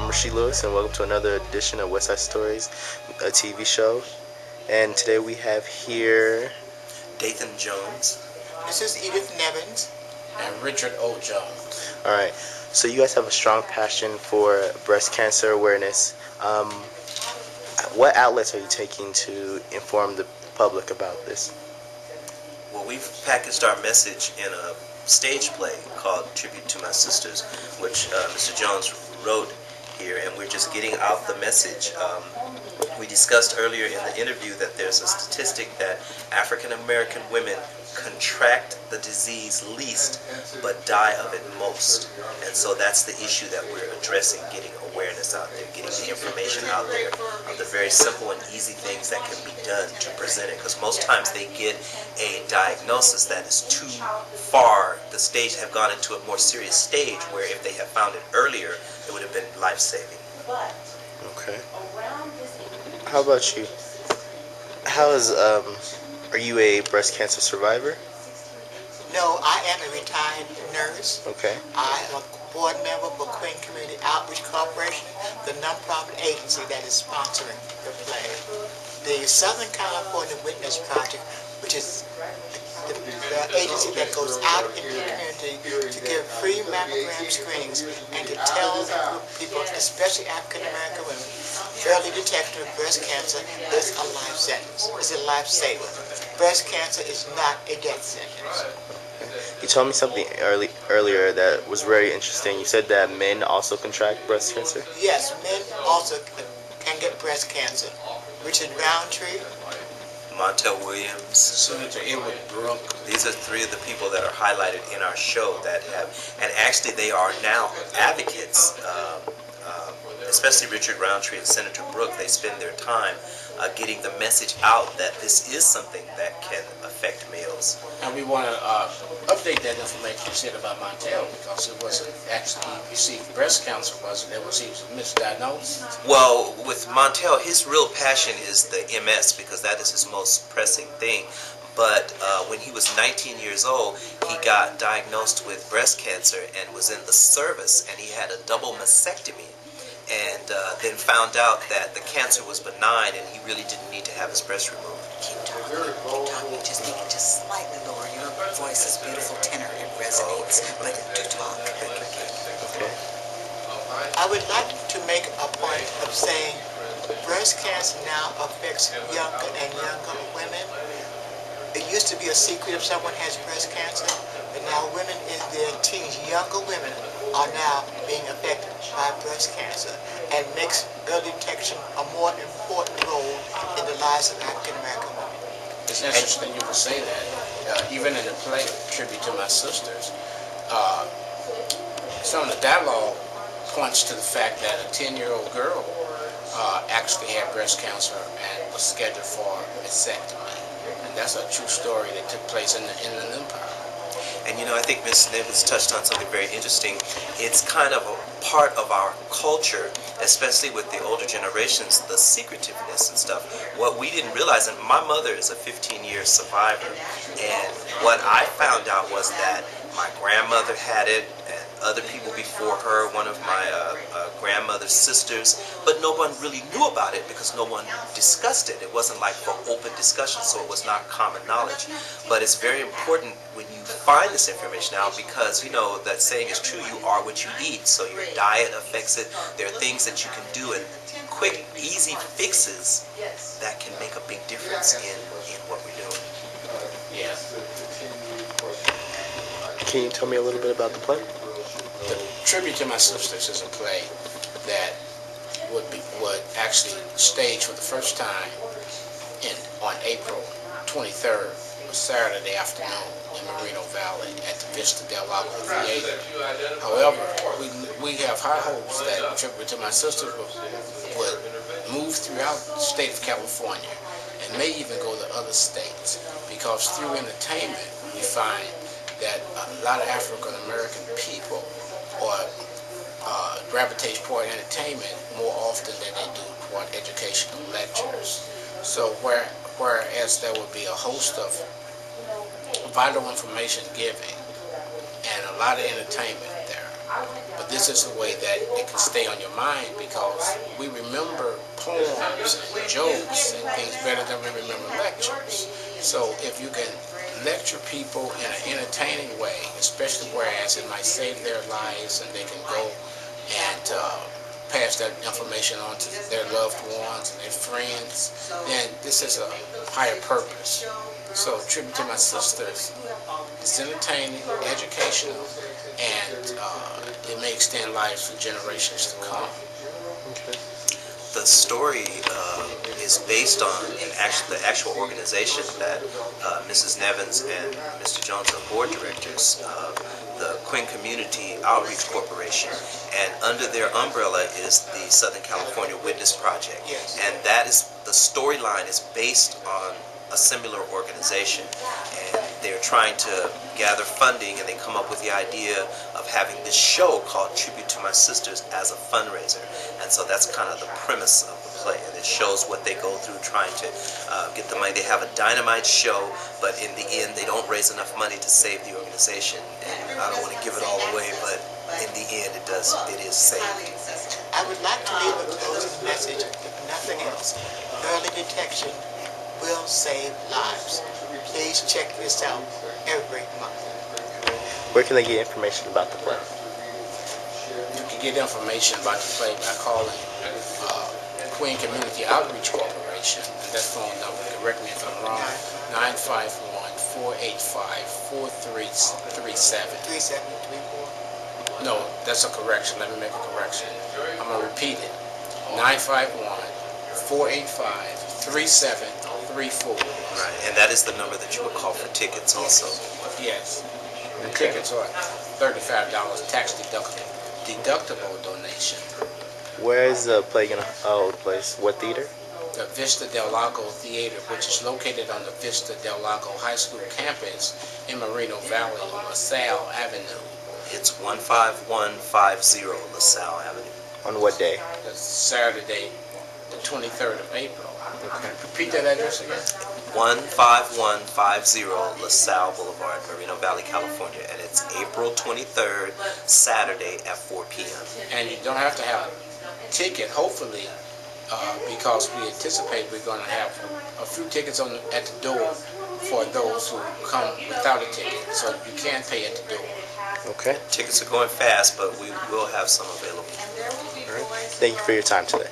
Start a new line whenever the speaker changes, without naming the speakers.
I'm Rasheed Lewis, and welcome to another edition of West Side Stories, a TV show. And today we have here
Dathan Jones.
This is Edith Nevins.
And Richard O. Jones.
All right. So you guys have a strong passion for breast cancer awareness. What outlets are you taking to inform the public about this?
Well, we've packaged our message in a stage play called Tribute to My Sisters, which Mr. Jones wrote here, and we're just getting out the message. We discussed earlier in the interview that there's a statistic that African American women contract the disease least but die of it most, and so that's the issue that we're addressing, getting awareness out there, getting the information out there of the very simple and easy things that can be done to present it, because most times they get a diagnosis that is too far, the stage have gone into a more serious stage where if they had found it earlier it would have been life-saving.
Okay. How about you? Are you a breast cancer survivor?
No, I am a retired nurse.
Okay.
I am a board member for Queen Community Outreach Corporation, the nonprofit agency that is sponsoring the play. The Southern California Witness Project, which is the agency that goes out into the community to give free mammogram screenings and to tell people, especially African American women, early detection of breast cancer is a life sentence. It's a life saver. Breast cancer is not a death sentence.
You told me something earlier that was very interesting. You said that men also contract breast cancer?
Yes, men also can get breast cancer. Richard Roundtree,
Montel Williams,
Senator Edward Brooke.
these are three of the people that are highlighted in our show that have, and actually they are now advocates, especially Richard Roundtree and Senator Brooke. They spend their time getting the message out that this is something that can affect males.
And we want to update that information you said about Montel, because it wasn't actually he received breast cancer, was it? He was misdiagnosed.
Well, with Montel, his real passion is the MS, because that is his most pressing thing. But when he was 19 years old, he got diagnosed with breast cancer and was in the service, and he had a double mastectomy. And then found out that the cancer was benign and he really didn't need to have his breast removed.
Keep talking, just make it just slightly lower. Your voice is beautiful tenor, it resonates, but do talk.
Okay.
I would like to make a point of saying breast cancer now affects younger and younger women. It used to be a secret if someone has breast cancer, but now women in their teens, younger women, are now being affected by breast cancer, and makes early detection a more important role in the lives of African American women.
It's interesting you would say that. Even in the play Tribute to My Sisters, some of the dialogue points to the fact that a 10-year-old girl actually had breast cancer and was scheduled for a mastectomy. And that's a true story that took place in the Inland Empire.
And you know, I think Ms. Nevins touched on something very interesting. It's kind of a part of our culture, especially with the older generations, the secretiveness and stuff. What we didn't realize, and my mother is a 15-year survivor, and what I found out was that my grandmother had it, and other people before her, one of my grandmother's sisters, but no one really knew about it because no one discussed it. It wasn't like for open discussion, so it was not common knowledge. But it's very important when you find this information out, because you know that saying is true, you are what you eat, so your diet affects it. There are things that you can do, and quick, easy fixes that can make a big difference in what we're doing.
Yeah.
Can you tell me a little bit about the play?
The Tribute to My Sisters is a play that would actually stage for the first time on April 23rd, a Saturday afternoon in Moreno Valley at the Vista Del Lago Theater. However, we have high hopes that Tribute to My Sisters would move throughout the state of California and may even go to other states, because through entertainment we find that a lot of African American people gravitate toward entertainment more often than they do toward educational lectures. So whereas there would be a host of vital information giving and a lot of entertainment there, But this is a way that it can stay on your mind because we remember poems and jokes and things better than we remember lectures. So if you can lecture people in an entertaining way, especially whereas it might save their lives and they can go and pass that information on to their loved ones and their friends, then this is a higher purpose. So Tribute to My Sisters is entertaining, educational, and it may extend lives for generations to come.
The story is based on the actual organization that Mrs. Nevins and Mr. Jones are board directors, the Quinn Community Outreach Corporation, and under their umbrella is the Southern California Witness Project.
Yes.
And that is, the storyline is based on a similar organization, and they're trying to gather funding, and they come up with the idea of having this show called Tribute to My Sisters as a fundraiser. And so that's kind of the premise of the play, and it shows what they go through trying to get the money. They have a dynamite show, but in the end they don't raise enough money to save the organization, and I don't want to give it all away, but in the end it is saved.
I would like to leave a closing message, if nothing else. Early detection will save lives. Please check this out every month.
Where can they get information about the play?
You can get information about the play by calling Queen Community Outreach Corporation, and that phone number, correct me if I'm wrong, 951-485-4337.
3734.
No, that's a correction. Let me make a correction. I'm going to repeat it. 951-485-3734.
Right, and that is the number that you would call for tickets also.
Yes. The tickets are $35 tax deductible donation.
Where is the play going to hold place? What theater?
The Vista Del Lago Theater, which is located on the Vista Del Lago High School campus in Moreno Valley on LaSalle Avenue.
It's 15150 LaSalle Avenue.
On what day?
That's Saturday, the 23rd of April. Repeat that address again.
15150 LaSalle Boulevard, Moreno Valley, California, and it's April 23rd, Saturday at 4 p.m.
And you don't have to have a ticket, hopefully, because we anticipate we're going to have a few tickets at the door for those who come without a ticket, so you can pay at the door.
Okay.
Tickets are going fast, but we will have some available.
All right. Thank you for your time today.